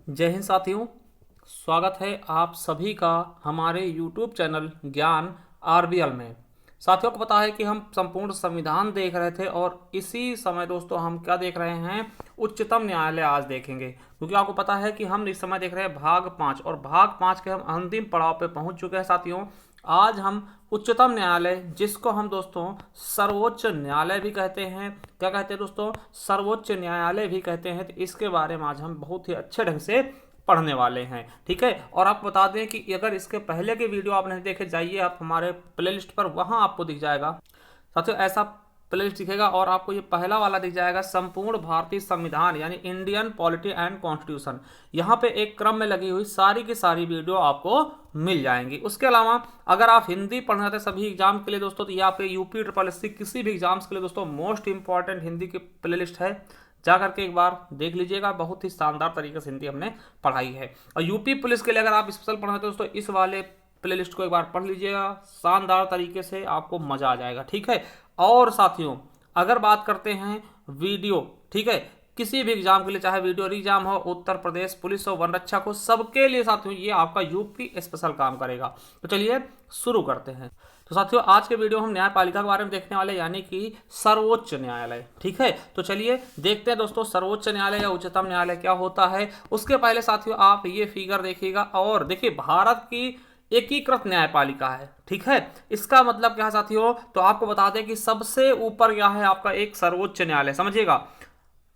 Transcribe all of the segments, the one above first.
जय हिंद साथियों। स्वागत है आप सभी का हमारे YouTube चैनल ज्ञान आरबीएल में। साथियों को पता है कि हम संपूर्ण संविधान देख रहे थे और इसी समय दोस्तों हम क्या देख रहे हैं, उच्चतम न्यायालय आज देखेंगे। क्योंकि आपको पता है कि हम इस समय देख रहे हैं भाग 5 और भाग 5 के हम अंतिम पड़ाव पे पहुंच चुके हैं साथियों। आज हम उच्चतम न्यायालय, जिसको हम दोस्तों सर्वोच्च न्यायालय भी कहते हैं, क्या कहते हैं दोस्तों, सर्वोच्च न्यायालय भी कहते हैं, तो इसके बारे में आज हम बहुत ही अच्छे ढंग से पढ़ने वाले हैं। ठीक है, और आपको बता दें कि अगर इसके पहले के वीडियो आप नहीं देखे, जाइए आप हमारे प्लेलिस्ट पर, वहां आपको दिख जाएगा साथियों, ऐसा प्लेलिस्ट दिखेगा और आपको ये पहला वाला दिख जाएगा, संपूर्ण भारतीय संविधान यानी इंडियन पॉलिटी एंड कॉन्स्टिट्यूशन। यहाँ पे एक क्रम में लगी हुई सारी की सारी वीडियो आपको मिल जाएंगी। उसके अलावा अगर आप हिंदी पढ़ना चाहते सभी एग्जाम के लिए दोस्तों, तो यहाँ पे यूपी ट्रिपल एससी किसी भी एग्जाम्स के लिए दोस्तों मोस्ट इंपॉर्टेंट हिंदी की प्लेलिस्ट है, जा करके एक बार देख लीजिएगा। बहुत ही शानदार तरीके से हिंदी हमने पढ़ाई है। और यूपी पुलिस के लिए अगर आप स्पेशल पढ़ना चाहते हो दोस्तों, इस वाले प्लेलिस्ट को एक बार पढ़ लीजिएगा, शानदार तरीके से आपको मजा आ जाएगा। ठीक है, और साथियों अगर बात करते हैं वीडियो, ठीक है, किसी भी एग्जाम के लिए, चाहे वीडियो एग्जाम हो, उत्तर प्रदेश पुलिस हो, वन रक्षक हो, सबके लिए साथियों ये आपका यूपी स्पेशल काम करेगा। तो चलिए शुरू करते हैं। तो साथियों आज के वीडियो हम न्यायपालिका के बारे में देखने वाले, यानी कि सर्वोच्च न्यायालय। ठीक है, तो चलिए देखते हैं दोस्तों सर्वोच्च न्यायालय या उच्चतम न्यायालय क्या होता है। उसके पहले साथियों आप ये फिगर देखिएगा और देखिए, भारत की एकीकृत न्यायपालिका है। ठीक है, इसका मतलब क्या है साथियों, तो आपको बता दें कि सबसे ऊपर क्या है आपका एक सर्वोच्च न्यायालय। समझिएगा,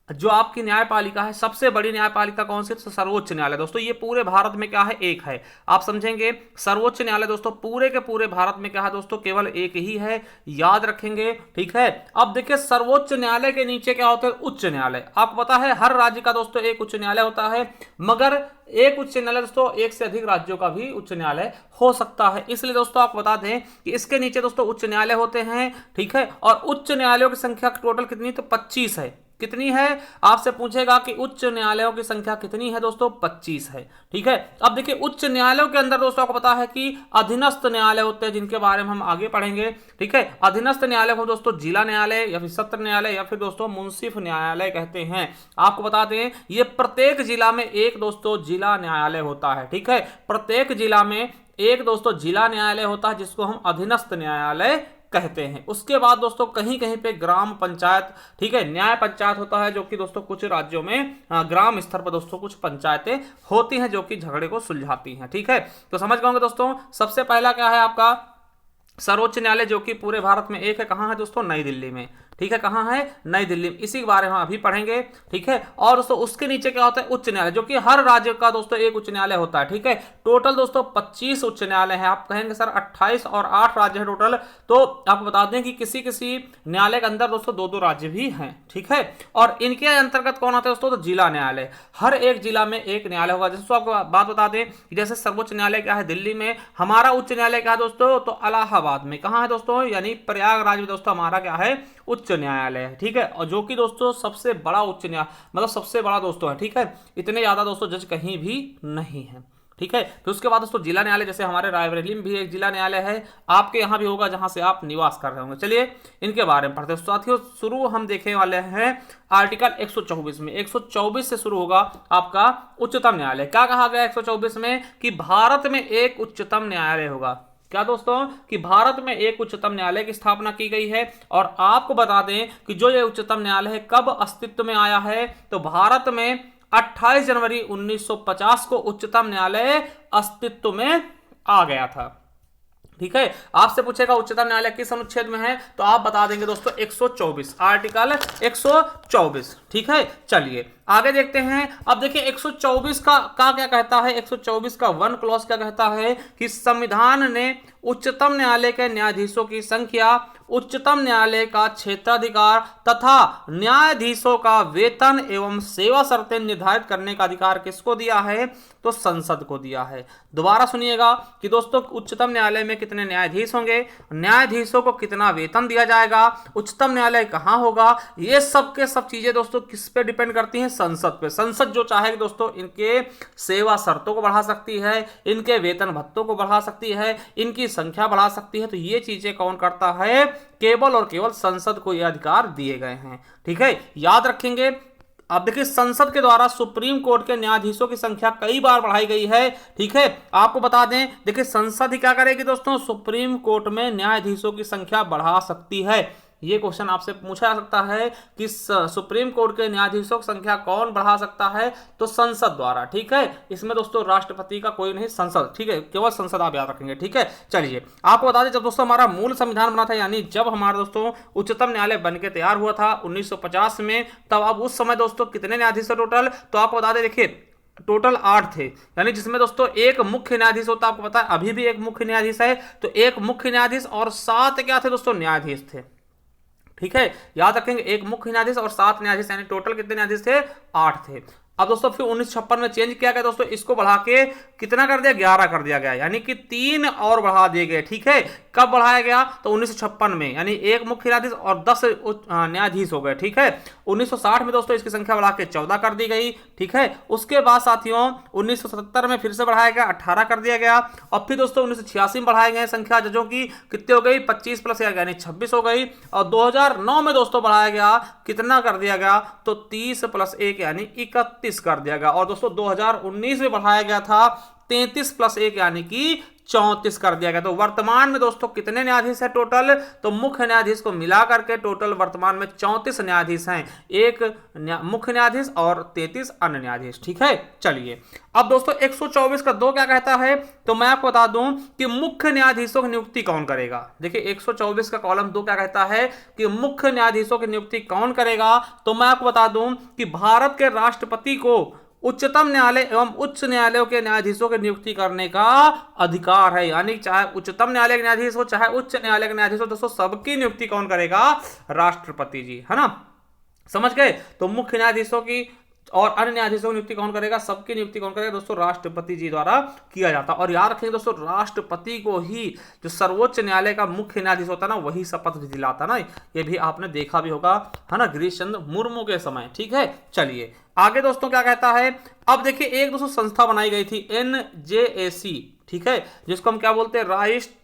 जो आपकी न्यायपालिका है, सबसे बड़ी न्यायपालिका कौन सी, तो सर्वोच्च न्यायालय। दोस्तों ये पूरे भारत में क्या है, एक है। आप समझेंगे सर्वोच्च न्यायालय दोस्तों पूरे के पूरे भारत में क्या है दोस्तों, केवल एक ही है, याद रखेंगे। ठीक है, अब देखिए सर्वोच्च न्यायालय के नीचे क्या होता है, उच्च न्यायालय। आपको पता है हर राज्य का दोस्तों एक उच्च न्यायालय होता है, मगर एक उच्च न्यायालय दोस्तों एक से अधिक राज्यों का भी उच्च न्यायालय हो सकता है। इसलिए दोस्तों आपको बता दें कि इसके नीचे दोस्तों उच्च न्यायालय होते हैं। ठीक है, और उच्च न्यायालयों की संख्या टोटल कितनी, तो 25 है। कितनी है, आपसे पूछेगा कि उच्च न्यायालयों की संख्या कितनी है दोस्तों, 25 है। ठीक है, अब देखिए उच्च न्यायालयों के अंदर दोस्तों आपको पता है कि अधीनस्थ न्यायालय होते हैं, जिनके बारे में हम आगे पढ़ेंगे। ठीक है, अधीनस्थ न्यायालय को दोस्तों जिला न्यायालय या फिर सत्र न्यायालय या फिर दोस्तों मुंसिफ न्यायालय कहते हैं। आपको बता दें ये प्रत्येक जिला में एक दोस्तों जिला न्यायालय होता है। ठीक है, प्रत्येक जिला में एक दोस्तों जिला न्यायालय होता है, जिसको हम अधीनस्थ न्यायालय कहते हैं। उसके बाद दोस्तों कहीं कहीं पे ग्राम पंचायत, ठीक है, न्याय पंचायत होता है, जो कि दोस्तों कुछ राज्यों में ग्राम स्तर पर दोस्तों कुछ पंचायतें होती हैं जो कि झगड़े को सुलझाती हैं। ठीक है, तो समझ गए दोस्तों। सबसे पहला क्या है आपका सर्वोच्च न्यायालय, जो कि पूरे भारत में एक है। कहां है दोस्तों, नई दिल्ली में। ठीक है, कहां है, नई दिल्ली में। इसी के बारे में हम अभी पढ़ेंगे। ठीक है, और दोस्तों उसके नीचे क्या होता है, उच्च न्यायालय, जो कि हर राज्य का दोस्तों एक उच्च न्यायालय होता है। ठीक है, टोटल दोस्तों 25 उच्च न्यायालय है। आप कहेंगे सर 28 और 8 राज्य है टोटल, तो आपको बता दें कि किसी किसी न्यायालय के अंदर दोस्तों दो दो राज्य भी हैं। ठीक है, और इनके अंतर्गत कौन आता है दोस्तों, तो जिला न्यायालय। हर एक जिला में एक न्यायालय होगा। जैसे आपको बात बता दें, जैसे सर्वोच्च न्यायालय क्या है दिल्ली में, हमारा उच्च न्यायालय क्या है दोस्तों, तो इलाहाबाद में। कहां है दोस्तों, यानी प्रयागराज में दोस्तों हमारा क्या है, उच्च न्यायालय है। ठीक है, और जो कि दोस्तों सबसे बड़ा उच्च न्यायालय, मतलब सबसे बड़ा दोस्तों है। ठीक है, इतने ज्यादा दोस्तों जज कहीं भी नहीं है। ठीक है, फिर उसके बाद दोस्तों जिला न्यायालय, जैसे हमारे रायबरेली में भी एक जिला न्यायालय है, आपके यहां भी होगा जहां से आप निवास कर रहे होंगे। चलिए इनके बारे में पढ़ते हैं साथियों। शुरू हम देखने वाले हैं आर्टिकल 124 में। 124 से शुरू होगा आपका उच्चतम न्यायालय। क्या कहा गया 124 में, कि भारत में एक उच्चतम न्यायालय होगा। क्या दोस्तों, कि भारत में एक उच्चतम न्यायालय की स्थापना की गई है। और आपको बता दें कि जो ये उच्चतम न्यायालय है कब अस्तित्व में आया है, तो भारत में 28 जनवरी 1950 को उच्चतम न्यायालय अस्तित्व में आ गया था। ठीक है, आपसे पूछेगा उच्चतम न्यायालय किस अनुच्छेद में है, तो आप बता देंगे दोस्तों 124, आर्टिकल 124। ठीक है, चलिए आगे देखते हैं। अब देखिए 124 का क्या कहता है, 124 का 1 क्लॉज क्या कहता है, कि संविधान ने उच्चतम न्यायालय के न्यायाधीशों की संख्या, उच्चतम न्यायालय का क्षेत्राधिकार तथा न्यायाधीशों का वेतन एवं सेवा शर्तें निर्धारित करने का अधिकार किसको दिया है, तो संसद को दिया है। दोबारा सुनिएगा कि दोस्तों उच्चतम न्यायालय में कितने न्यायाधीश होंगे, न्यायाधीशों को कितना वेतन दिया जाएगा, उच्चतम न्यायालय कहां होगा, ये सब के सब चीजें दोस्तों किस पे डिपेंड करती हैं, संसद पे। संसद जो चाहेगी दोस्तों इनके सेवा शर्तों को बढ़ा सकती है, इनके वेतन भत्तों को बढ़ा सकती है, इनकी संख्या बढ़ा सकती है। तो ये चीजें कौन करता है, केवल और केवल संसद को ये अधिकार दिए गए हैं। ठीक है, याद रखेंगे अब देखिए संसद के द्वारा सुप्रीम कोर्ट के न्यायाधीशों की संख्या कई बार बढ़ाई गई है। ठीक है, आपको बता दें, देखिए संसद ही क्या करेगी दोस्तों, सुप्रीम कोर्ट में न्यायाधीशों की संख्या बढ़ा सकती है। ये क्वेश्चन आपसे पूछा जा सकता है कि सुप्रीम कोर्ट के न्यायाधीशों की संख्या कौन बढ़ा सकता है, तो संसद द्वारा। ठीक है, इसमें दोस्तों राष्ट्रपति का कोई नहीं, संसद। ठीक है, केवल संसद आप याद रखेंगे। ठीक है, चलिए आपको बता दें, जब दोस्तों हमारा मूल संविधान बना था, यानी जब हमारा दोस्तों उच्चतम न्यायालय बनकर तैयार हुआ था 1950 में, तब अब उस समय दोस्तों कितने न्यायाधीश थे टोटल, तो आपको बता दें, देखिए टोटल 8 थे, यानी जिसमें दोस्तों एक मुख्य न्यायाधीश होता है। आपको पता है अभी भी एक मुख्य न्यायाधीश है, तो एक मुख्य न्यायाधीश और 7 क्या थे दोस्तों, न्यायाधीश थे। ठीक है, याद रखेंगे, एक मुख्य न्यायाधीश और 7 न्यायाधीश, यानी टोटल कितने न्यायाधीश थे, 8 थे। अब दोस्तों फिर 1956 में चेंज किया गया दोस्तों, इसको बढ़ा के कितना कर दिया, 11 कर दिया गया, यानी कि 3 और बढ़ा दिए गए। ठीक है, कब बढ़ाया गया, तो 1956 में, यानी एक मुख्य न्यायाधीश और 10 न्यायाधीश हो गए। ठीक है, 1960 में दोस्तों इसकी संख्या बढ़ा के 14 कर दी गई। ठीक है, उसके बाद साथियों 1977 में फिर से बढ़ाया गया, 18 कर दिया गया। और फिर दोस्तों 1986 में बढ़ाए गए संख्या जजों की, कितने हो गई, 25 प्लस यानी 26 हो गई। और 2009 में दोस्तों बढ़ाया गया, कितना कर दिया गया, तो 30 प्लस 1 यानी 31 कर दिया गया। और दोस्तों 2019 में बढ़ाया गया था 33 प्लस 1 यानी कि 34 कर दिया गया। तो वर्तमान में दोस्तों कितने न्यायाधीश है टोटल, तो मुख्य न्यायाधीश को मिला करके टोटल वर्तमान में 34 न्यायाधीश हैं, एक मुख्य न्यायाधीश और 33 अन्य न्यायाधीश। ठीक है, चलिए अब दोस्तों 124 का 2 क्या कहता है, तो मैं आपको बता दूं कि मुख्य न्यायाधीशों की नियुक्ति कौन करेगा। देखिए 124 का कॉलम 2 क्या कहता है कि मुख्य न्यायाधीशों की नियुक्ति कौन करेगा, तो मैं आपको बता दूं कि भारत के राष्ट्रपति को उच्चतम न्यायालय एवं उच्च न्यायालयों के न्यायाधीशों की नियुक्ति करने का अधिकार है। यानी चाहे उच्चतम न्यायालय के न्यायाधीश हो चाहे उच्च न्यायालय के न्यायाधीश हो, दोस्तों सबकी नियुक्ति कौन करेगा, राष्ट्रपति जी, है ना, समझ गए। तो मुख्य न्यायाधीशों की और अन्य न्यायाधीशों की नियुक्ति कौन करेगा, सबकी नियुक्ति कौन करेगा, दोस्तों राष्ट्रपति जी द्वारा किया जाता है। और याद रखेंगे दोस्तों, राष्ट्रपति को ही जो सर्वोच्च न्यायालय का मुख्य न्यायाधीश होता है ना, वही शपथ भी दिलाता ना, ये भी आपने देखा भी होगा, है ना, गिरीश चंद्र मुर्मू के समय। ठीक है, चलिए आगे दोस्तों क्या कहता है। अब देखिए एक दोस्तों संस्था बनाई गई थी NJAC, ठीक है, जिसको हम क्या बोलते हैं,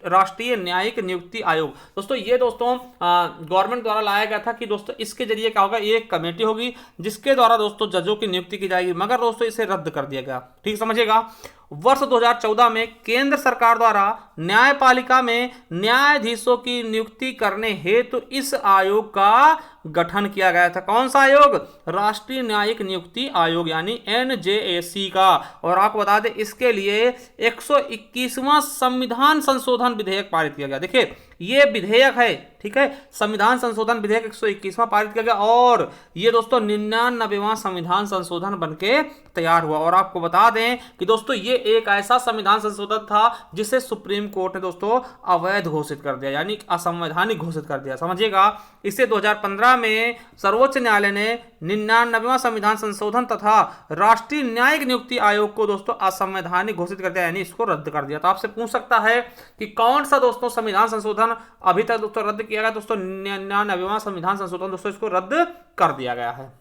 राष्ट्रीय न्यायिक नियुक्ति आयोग। दोस्तों ये दोस्तों गवर्नमेंट द्वारा लाया गया था कि दोस्तों इसके जरिए क्या होगा, ये एक कमेटी होगी जिसके द्वारा दोस्तों जजों की नियुक्ति की जाएगी, मगर दोस्तों इसे रद्द कर दिया गया। ठीक समझिएगा, वर्ष 2014 में केंद्र सरकार द्वारा न्यायपालिका में न्यायाधीशों की नियुक्ति करने हेतु इस आयोग का गठन किया गया था। कौन सा आयोग, राष्ट्रीय न्यायिक नियुक्ति आयोग यानी NJAC का। और आपको बता दें इसके लिए 121वां संविधान संशोधन विधेयक पारित किया गया। देखिए ये विधेयक है, ठीक है, संविधान संशोधन विधेयक 121वां पारित किया गया और ये दोस्तों 99वां संविधान संशोधन बनके तैयार हुआ। और आपको बता दें कि दोस्तों ये एक ऐसा संविधान संशोधन था जिसे सुप्रीम कोर्ट ने दोस्तों अवैध घोषित कर दिया, यानी असंवैधानिक घोषित कर दिया, समझिएगा। इसे 2015 में सर्वोच्च न्यायालय ने 99वां संविधान संशोधन तथा राष्ट्रीय न्यायिक नियुक्ति आयोग को दोस्तों असंवैधानिक घोषित कर दिया, यानी इसको रद्द कर दिया। तो आपसे पूछ सकता है कि कौन सा दोस्तों संविधान संशोधन अभी तक दोस्तों रद्द किया गया, दोस्तों 99वां संविधान संशोधन दोस्तों इसको रद्द कर दिया गया है।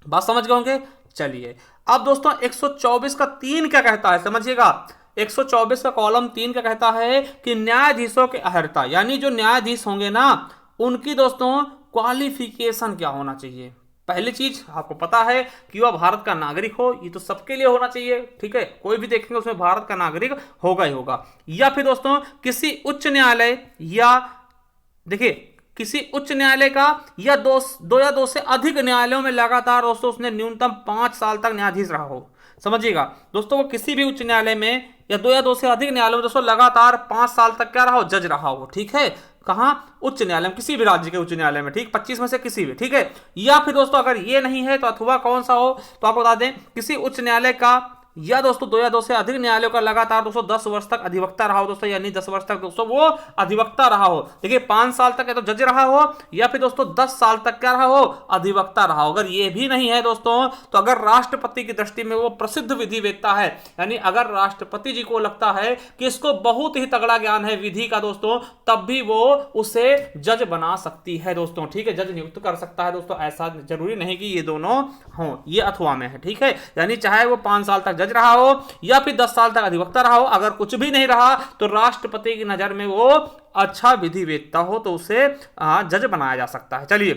बात समझ गए होंगे। चलिए अब दोस्तों 124 का 3 क्या कहता है, समझिएगा। 124 का कॉलम 3 क्या कहता है कि न्यायाधीशों की अर्हता, यानी जो न्यायाधीश होंगे ना उनकी दोस्तों क्वालिफिकेशन क्या होना चाहिए। पहली चीज आपको पता है कि वह भारत का नागरिक हो, ये तो सबके लिए होना चाहिए, ठीक है, कोई भी देखेंगे उसमें भारत का नागरिक होगा ही होगा। या फिर दोस्तों किसी उच्च न्यायालय या देखिए किसी उच्च न्यायालय का या दो या दो से अधिक न्यायालयों में लगातार दोस्तों उसने न्यूनतम 5 साल तक न्यायाधीश रहा हो। समझिएगा दोस्तों, वो किसी भी उच्च न्यायालय में या दो से अधिक न्यायालयों में दोस्तों लगातार 5 साल तक क्या रहा हो, जज रहा हो। ठीक है, कहां, उच्च न्यायालय में, किसी भी राज्य के उच्च न्यायालय में, ठीक, 25 में से किसी भी, ठीक है। या फिर दोस्तों अगर ये नहीं है तो अथवा कौन सा हो, तो आपको बता दें किसी उच्च न्यायालय का या दोस्तों दो से अधिक न्यायालयों का लगातार दोस्तों 10 वर्ष तक अधिवक्ता रहा हो दोस्तों, यानी 10 वर्ष तक दोस्तों वो अधिवक्ता रहा हो। देखिए 5 साल तक या तो जज रहा हो या फिर दोस्तों 10 साल तक क्या रहा हो, अधिवक्ता रहा हो। अगर ये भी नहीं है दोस्तों, तो अगर राष्ट्रपति की दृष्टि में वो प्रसिद्ध विधि वेत्ता है, यानी अगर राष्ट्रपति जी को लगता है कि इसको बहुत ही तगड़ा ज्ञान है विधि का दोस्तों, तब भी वो उसे जज बना सकती है दोस्तों। ठीक है, जज नियुक्त कर सकता है दोस्तों, ऐसा जरूरी नहीं कि ये दोनों हों, ये अथवा में है। ठीक है, यानी चाहे वो 5 साल तक जज रहा हो या फिर 10 साल तक अधिवक्ता रहा हो, अगर कुछ भी नहीं रहा तो राष्ट्रपति की नजर में वो अच्छा विधि वेत्ता हो तो उसे जज बनाया जा सकता है। चलिए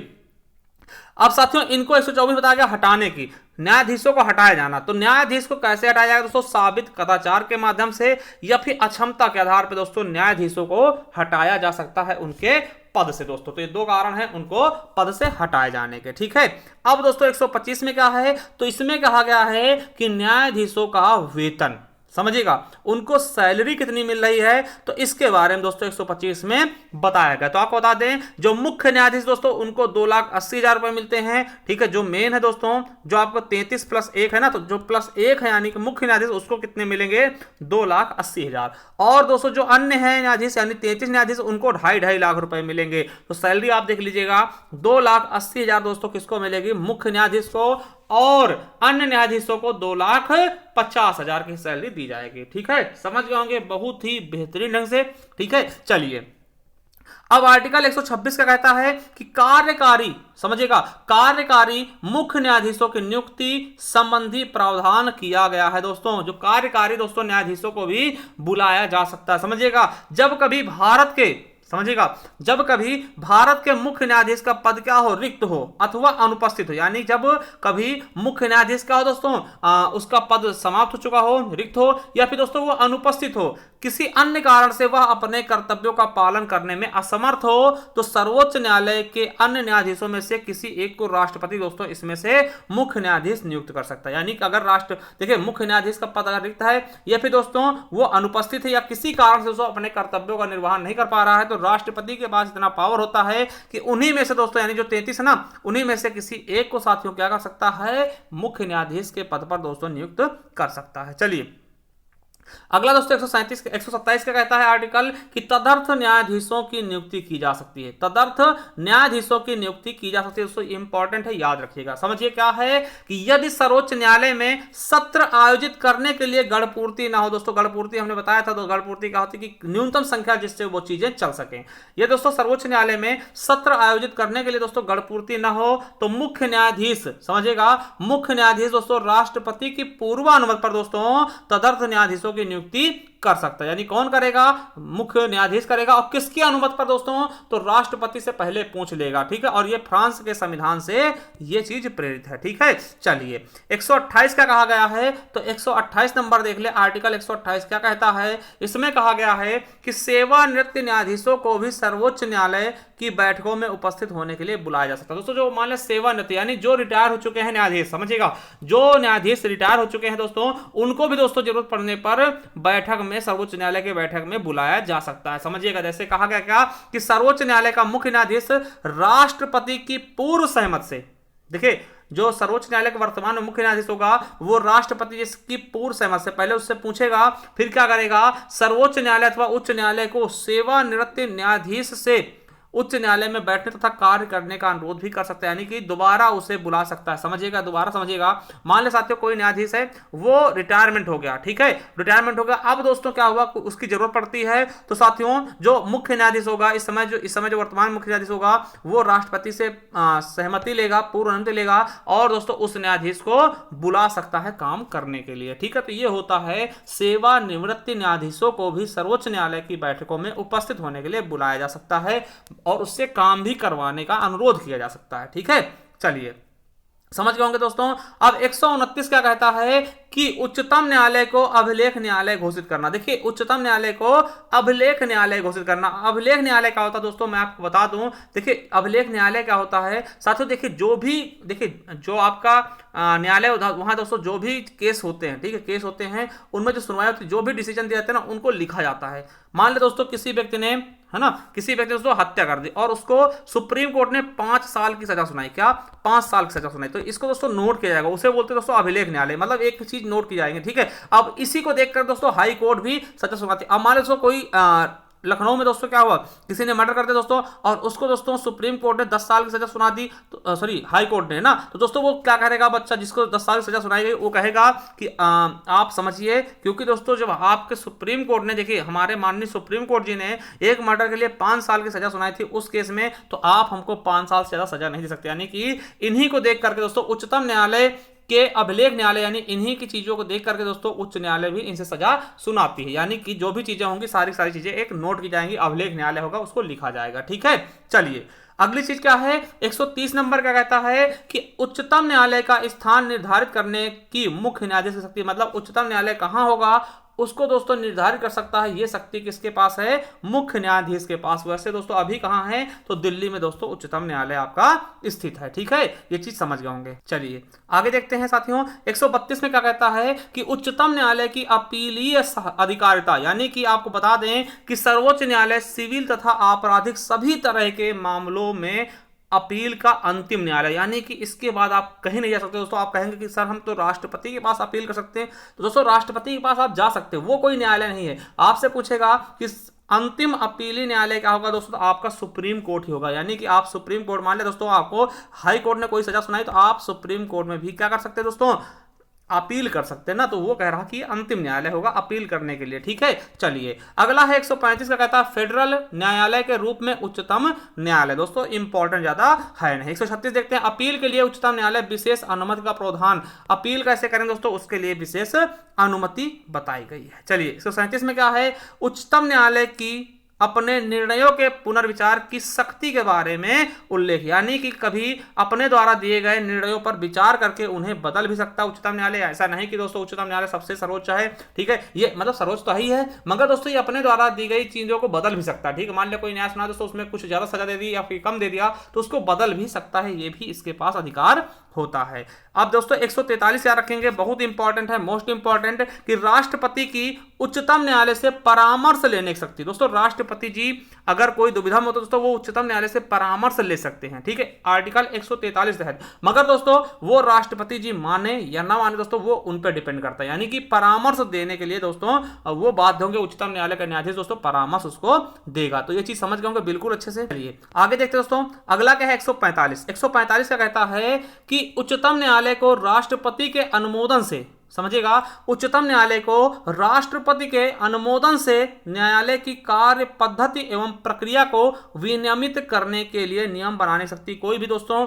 अब साथियों इनको 124 बताया गया हटाने की, न्यायाधीशों को हटाया जाना। तो न्यायाधीश को कैसे हटाया जाएगा दोस्तों? साबित कदाचार के माध्यम से या फिर अक्षमता के आधार पर दोस्तों न्यायाधीशों को हटाया जा सकता है उनके पद से दोस्तों। तो ये दो कारण हैं उनको पद से हटाए जाने के, ठीक है। अब दोस्तों 125 में क्या है? तो इसमें कहा गया है कि न्यायाधीशों का वेतन, समझिएगा, उनको सैलरी कितनी मिल रही है, तो इसके बारे में दोस्तों 125 में बताया गया। तो आपको बता दें, जो मुख्य न्यायाधीश दोस्तों उनको 2,80,000 रुपए मिलते हैं, ठीक है। जो मेन है दोस्तों, जो आपको 33 प्लस 1 है ना, तो जो प्लस 1 है यानी कि मुख्य न्यायाधीश, उसको कितने मिलेंगे? 2,80,000। और दोस्तों जो अन्य है न्यायाधीश यानी 33 न्यायाधीश, उनको 2.5 लाख रुपए मिलेंगे। तो सैलरी आप देख लीजिएगा, 2,80,000 दोस्तों किसको मिलेगी? मुख्य न्यायाधीश को, और अन्य न्यायाधीशों को 2,50,000 की सैलरी दी जाएगी, ठीक है। समझ गए होंगे बहुत ही बेहतरीन ढंग से, ठीक है। चलिए अब आर्टिकल 126 का कहता है कि कार्यकारी, समझिएगा, कार्यकारी मुख्य न्यायाधीशों की नियुक्ति संबंधी प्रावधान किया गया है दोस्तों। जो कार्यकारी दोस्तों न्यायाधीशों को भी बुलाया जा सकता है, समझिएगा। जब कभी भारत के, समझिएगा, जब कभी भारत के मुख्य न्यायाधीश का पद क्या हो? रिक्त हो अथवा अनुपस्थित हो, यानी जब कभी मुख्य न्यायाधीश का हो दोस्तों उसका पद समाप्त हो चुका हो, रिक्त हो, या फिर दोस्तों वो अनुपस्थित हो, किसी अन्य कारण से वह अपने कर्तव्यों का पालन करने में असमर्थ हो, तो सर्वोच्च न्यायालय के अन्य न्यायाधीशों में से किसी एक को राष्ट्रपति दोस्तों इसमें से मुख्य न्यायाधीश नियुक्त कर सकता है। यानी कि अगर देखिए मुख्य न्यायाधीश का पद अगर रिक्त है या फिर दोस्तों वो अनुपस्थित है या किसी कारण से दोस्तों अपने कर्तव्यों का निर्वहन नहीं कर पा रहा है, तो राष्ट्रपति के पास इतना पावर होता है कि उन्हीं में से दोस्तों, यानी जो 33 है ना, उन्हीं में से किसी एक को साथियों क्या कर सकता है? मुख्य न्यायाधीश के पद पर दोस्तों नियुक्त कर सकता है। चलिए अगला दोस्तों 127 का कहता है आर्टिकल कि तदर्थ न्यायाधीशों की नियुक्ति की जा सकती है। तदर्थ न्यायाधीशों की नियुक्ति की जा सकती है दोस्तों, इंपॉर्टेंट है, याद रखिएगा। समझिए क्या है कि यदि सर्वोच्च न्यायालय में सत्र आयोजित करने के लिए गणपूर्ति ना हो दोस्तों, गणपूर्ति हमने बताया था, तो गणपूर्ति क्या होती है कि न्यूनतम संख्या जिससे वो चीजें चल सके। ये दोस्तों सर्वोच्च न्यायालय में सत्र आयोजित करने के लिए दोस्तों गणपूर्ति ना हो, तो मुख्य न्यायाधीश, समझिएगा, मुख्य न्यायाधीश दोस्तों राष्ट्रपति की पूर्वानुमति पर दोस्तों तदर्थ न्यायाधीशों की नियुक्ति कर सकता है। यानी कौन करेगा? मुख्य न्यायाधीश करेगा। और किसकी अनुमति पर दोस्तों? तो राष्ट्रपति से पहले पूछ लेगा, ठीक है। और ये फ्रांस के संविधान से ये चीज प्रेरित है, ठीक है। चलिए 128 का कहा गया है, तो 128 नंबर देख ले, आर्टिकल 128 क्या कहता है? इसमें कहा गया है कि सेवानिवृत्त न्यायाधीशों को भी सर्वोच्च न्यायालय की बैठकों में उपस्थित होने के लिए बुलाया जा सकता है। दोस्तों जो मान लें सेवानिवृत्त यानी जो रिटायर हो चुके हैं न्यायाधीश, समझिएगा, जो न्यायाधीश रिटायर हो चुके हैं दोस्तों, उनको भी दोस्तों जरूरत पड़ने पर बैठक में, सर्वोच्च न्यायालय के बैठक में बुलाया जा सकता है। समझिएगा, जैसे कहा गया क्या कि सर्वोच्च न्यायालय का मुख्य न्यायाधीश राष्ट्रपति की पूर्व सहमति से, देखिए जो सर्वोच्च न्यायालय का वर्तमान में मुख्य न्यायाधीश होगा वो राष्ट्रपति जिसकी पूर्व सहमति से, पहले उससे पूछेगा, फिर क्या करेगा? सर्वोच्च न्यायालय अथवा उच्च न्यायालय को सेवानिवृत्त न्यायाधीश से उच्च न्यायालय में बैठने तथा कार्य करने का अनुरोध भी कर सकता है, यानी कि दोबारा उसे बुला सकता है। समझिएगा, दोबारा समझिएगा, मान ले साथियों कोई न्यायाधीश है वो रिटायरमेंट हो गया, ठीक है, रिटायरमेंट हो गया, अब दोस्तों क्या हुआ, उसकी जरूरत पड़ती है, तो साथियों जो मुख्य न्यायाधीश होगा इस समय जो वर्तमान मुख्य न्यायाधीश होगा वो राष्ट्रपति से सहमति लेगा, पूर्व अनुमति लेगा, और दोस्तों उस न्यायाधीश को बुला सकता है काम करने के लिए, ठीक है। तो ये होता है सेवानिवृत्त न्यायाधीशों को भी सर्वोच्च न्यायालय की बैठकों में उपस्थित होने के लिए बुलाया जा सकता है और उससे काम भी करवाने का अनुरोध किया जा सकता है, ठीक है। चलिए समझ गए होंगे दोस्तों। अब 129 क्या कहता है कि उच्चतम न्यायालय को अभिलेख न्यायालय घोषित करना। देखिए उच्चतम न्यायालय को अभिलेख न्यायालय घोषित करना। अभिलेख न्यायालय क्या होता है दोस्तों, मैं आपको बता दूं। देखिए अभिलेख न्यायालय क्या होता है साथियों, देखिए जो आपका न्यायालय वहां दोस्तों जो भी केस होते हैं, ठीक है, केस होते हैं उनमें जो सुनवाई होती है, जो भी डिसीजन दिए जाते हैं ना, उनको लिखा जाता है। मान ले दोस्तों किसी व्यक्ति ने, है ना, किसी व्यक्ति ने दोस्तों हत्या कर दी और उसको सुप्रीम कोर्ट ने 5 साल की सजा सुनाई, क्या 5 साल की सजा सुनाई, तो इसको दोस्तों नोट किया जाएगा, उसे बोलते हैं दोस्तों अभिलेख न्यायालय, मतलब एक चीज नोट की जाएंगे, ठीक है। अब इसी को देखकर दोस्तों हाई कोर्ट भी सजा सुनाती है। अब मान लो दोस्तों कोई लखनऊ में दोस्तों क्या हुआ, किसी ने मर्डर कर दिया दोस्तों और उसको दोस्तों सुप्रीम कोर्ट ने 10 साल की सजा सुना दी, तो सॉरी हाई कोर्ट ने, ना, तो दोस्तों वो क्या करेगा बच्चा जिसको 10 साल की सजा सुनाई गई, वो कहेगा कि आप समझिए, क्योंकि दोस्तों जब आपके सुप्रीम कोर्ट ने, देखिए हमारे माननीय सुप्रीम कोर्ट जी ने एक मर्डर के लिए 5 साल की सजा सुनाई थी उस केस में, तो आप हमको 5 साल से ज्यादा सजा नहीं दे सकते। यानी कि इन्हीं को देख करके दोस्तों उच्चतम न्यायालय के अभिलेख न्यायालय, यानी इन्हीं की चीजों को देख करके दोस्तों उच्च न्यायालय भी इनसे सजा सुनाती है। यानी कि जो भी चीजें होंगी सारी चीजें एक नोट की जाएंगी, अभिलेख न्यायालय होगा उसको लिखा जाएगा, ठीक है। चलिए अगली चीज क्या है, 130 नंबर क्या कहता है कि उच्चतम न्यायालय का स्थान निर्धारित करने की मुख्य न्यायाधीश की शक्ति, मतलब उच्चतम न्यायालय कहां होगा उसको दोस्तों निर्धारित कर सकता है, ये शक्ति किसके पास है, मुख्य न्यायाधीश के पास। वैसे दोस्तों अभी कहां है, तो दिल्ली में दोस्तों उच्चतम न्यायालय आपका स्थित है। ठीक है, ये चीज समझ गए होंगे। चलिए आगे देखते हैं साथियों, 132 में क्या कहता है कि उच्चतम न्यायालय की अपीलीय अधिकारिता, यानी कि आपको बता दें कि सर्वोच्च न्यायालय सिविल तथा आपराधिक सभी तरह के मामलों में अपील का अंतिम न्यायालय, यानी कि इसके बाद आप कहीं नहीं जा सकते दोस्तों। आप कहेंगे कि सर हम तो राष्ट्रपति के पास अपील कर सकते हैं, तो दोस्तों राष्ट्रपति के पास आप जा सकते हो, वो कोई न्यायालय नहीं है। आपसे पूछेगा कि अंतिम अपीली न्यायालय क्या होगा दोस्तों, तो आपका सुप्रीम कोर्ट ही होगा। यानी कि आप सुप्रीम कोर्ट, मान ले दोस्तों आपको हाई कोर्ट ने कोई सजा सुनाई, तो आप सुप्रीम कोर्ट में भी क्या कर सकते हैं दोस्तों, अपील कर सकते हैं ना। तो वो कह रहा कि अंतिम न्यायालय होगा अपील करने के लिए। ठीक है, चलिए अगला है 135 का, कहता है फेडरल न्यायालय के रूप में उच्चतम न्यायालय। दोस्तों इंपॉर्टेंट ज्यादा है नहीं। 136 देखते हैं, अपील के लिए उच्चतम न्यायालय विशेष अनुमति का प्रावधान, अपील कैसे करें दोस्तों, उसके लिए विशेष अनुमति बताई गई है। चलिए 137 में क्या है, उच्चतम न्यायालय की अपने निर्णयों के पुनर्विचार की शक्ति के बारे में उल्लेख, यानी कि कभी अपने द्वारा दिए गए निर्णयों पर विचार करके उन्हें बदल भी सकता है उच्चतम न्यायालय। ऐसा नहीं कि दोस्तों उच्चतम न्यायालय सबसे सर्वोच्च है, ठीक है, ये मतलब सर्वोच्च तो ही है, मगर दोस्तों ये अपने द्वारा दी गई चीजों को बदल भी सकता है। ठीक है, मान लिया कोई न्याय सुना दोस्तों, उसमें कुछ ज्यादा सजा दे दी या फिर कम दे दिया, तो उसको बदल भी सकता है, ये भी इसके पास अधिकार होता है। अब दोस्तों 143 याद रखेंगे, बहुत इंपॉर्टेंट है, मोस्ट इंपॉर्टेंट, कि राष्ट्रपति की उच्चतम न्यायालय से परामर्श लेने की शक्ति। दोस्तों राष्ट्रपति जी अगर कोई दुविधा में हो तो दोस्तों वो उच्चतम न्यायालय से परामर्श ले सकते हैं। ठीक है, आर्टिकल 143 तहत, मगर दोस्तों वो राष्ट्रपति जी माने या ना माने दोस्तों वो उन पर डिपेंड करता है। यानी कि परामर्श देने के लिए दोस्तों वो बाध्य होंगे, उच्चतम न्यायालय का न्यायाधीश दोस्तों परामर्श उसको देगा। तो ये चीज समझ गए होंगे बिल्कुल अच्छे से। चलिए आगे देखते हैं दोस्तों, अगला क्या है 145। 145 का कहता है कि उच्चतम न्यायालय को राष्ट्रपति के अनुमोदन से, समझिएगा, उच्चतम न्यायालय को राष्ट्रपति के अनुमोदन से न्यायालय की कार्य पद्धति एवं प्रक्रिया को विनियमित करने के लिए नियम बनाने की शक्ति। कोई भी दोस्तों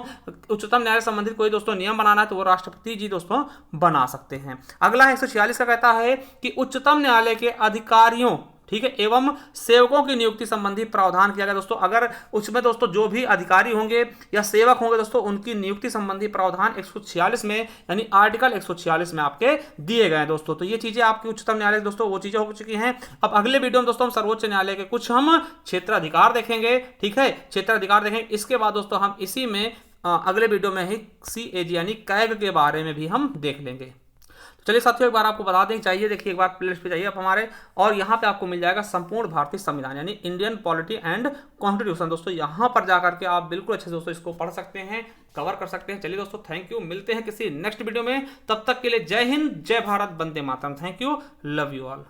उच्चतम न्यायालय संबंधित कोई दोस्तों नियम बनाना है तो वो राष्ट्रपति जी दोस्तों बना सकते हैं। अगला है 146 का कहता है कि उच्चतम न्यायालय के अधिकारियों, ठीक है, एवं सेवकों की नियुक्ति संबंधी प्रावधान किया गया। दोस्तों अगर उसमें दोस्तों जो भी अधिकारी होंगे या सेवक होंगे दोस्तों उनकी नियुक्ति संबंधी प्रावधान 146 में, यानी आर्टिकल 146 में आपके दिए गए हैं दोस्तों। तो ये चीजें आपकी उच्चतम न्यायालय दोस्तों वो चीजें हो चुकी हैं। अब अगले वीडियो में दोस्तों हम सर्वोच्च न्यायालय के कुछ हम क्षेत्राधिकार देखेंगे। ठीक है, क्षेत्राधिकार देखेंगे। इसके बाद दोस्तों हम इसी में अगले वीडियो में ही CAG यानी कैग के बारे में भी हम देख लेंगे। चलिए साथियों एक बार आपको बता दें, चाहिए देखिए एक बार प्लेलिस्ट पे जाइए आप हमारे, और यहाँ पे आपको मिल जाएगा संपूर्ण भारतीय संविधान यानी इंडियन पॉलिटी एंड कॉन्स्टिट्यूशन। दोस्तों यहाँ पर जाकर के आप बिल्कुल अच्छे से दोस्तों इसको पढ़ सकते हैं, कवर कर सकते हैं। चलिए दोस्तों थैंक यू, मिलते हैं किसी नेक्स्ट वीडियो में, तब तक के लिए जय हिंद, जय भारत, वंदे मातरम। Thank you, love you all.